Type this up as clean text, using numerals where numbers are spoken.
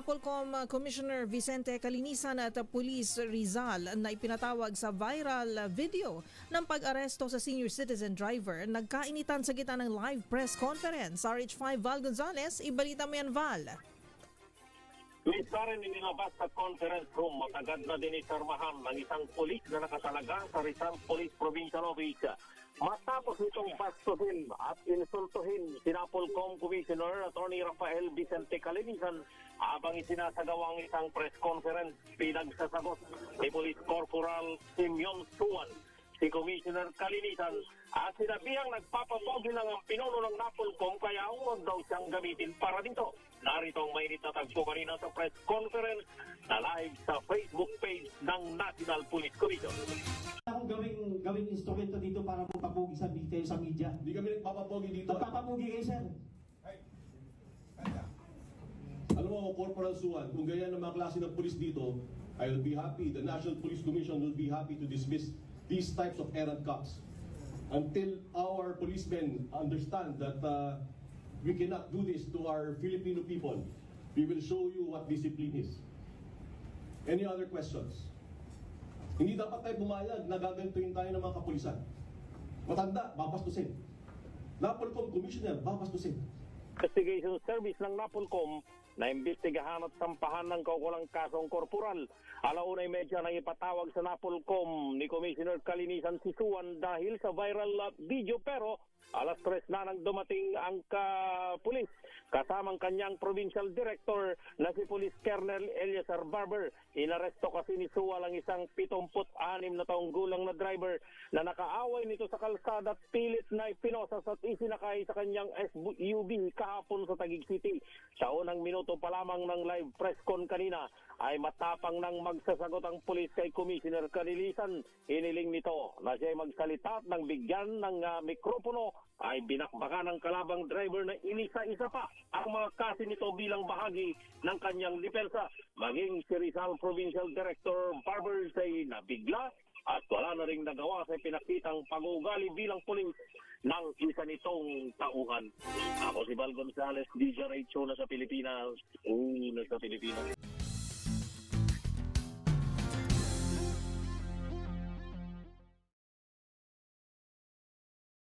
Napolcom Commissioner Vicente Calinisan at Police Rizal na ipinatawag sa viral video ng pag-aresto sa senior citizen driver nagkainitan sa gitna ng live press conference. RH5 Val Gonzales, ibalita mo yan, Val. Misa rin inilabas sa conference room, matagad na dinisarmahan ng isang polis na nakatalaga sa Rizal Police Provincial Office. Matapos itong bastuhin at insultuhin si Napolcom Commissioner Attorney Rafael Vicente Calinisan habang isinasagawang isang press conference, pinagsasagot ni Police Corporal Simeon Suwan si Commissioner Calinisan at sinabihang nagpapapogi lang ang pinuno ng Napolcom kaya huwag daw siyang gamitin para dito. Narito ang mainit na tagpo kanina sa press conference na live sa Facebook page ng National Police Commission. Akong gawing instrumento dito para magpapogi sa media. Hindi kami nagpapapogi dito. Nagpapapogi kayo, sir. Alam mo, Corporal Suwan, kung ganyan ang mga klase ng police dito, I will be happy, the National Police Commission will be happy to dismiss these types of errant cops until our policemen understand that we cannot do this to our Filipino people. We will show you what discipline is. Any other questions? Hindi dapat tayo bumayag na gagantuin tayo ng mga kapulisan. Matanda, babastusin. Napolcom Commissioner, babastusin. Investigation Service ng Napolcom na imbestigahan at sampahan ng kaukulang kasong korporal. Alaunay medya nang ipatawag sa Napolcom ni Commissioner Calinisan si Suwan dahil sa viral video, pero alas 3 na nang dumating ang pulis kasamang kanyang provincial director na si Police Colonel Eliazar Barber. Inaresto kasi ni Suwan ang isang 76 na taong gulang na driver na nakaaway nito sa kalsada at pilit na ipinosas at isinakay sa kanyang SUV kahapon sa Taguig City. Sa unang minuto pa lamang ng live press con kanina ay matapang nang magsasagot ang pulis kay Commissioner Calinisan. Hiniling nito na siya ay magsalita at nang bigyan ng mikropono ay binakbakan ng kalabang driver na inisa-isa pa ang mga kasi nito bilang bahagi ng kanyang depensa. Maging si Rizal Provincial Director Barber ay nabigla at wala na ring nagawa sa pinakitang pag-uugali bilang pulis ng isa nitong tauhan. Ako si Val Gonzales, DJ Radio na sa Pilipinas, una sa Pilipinas.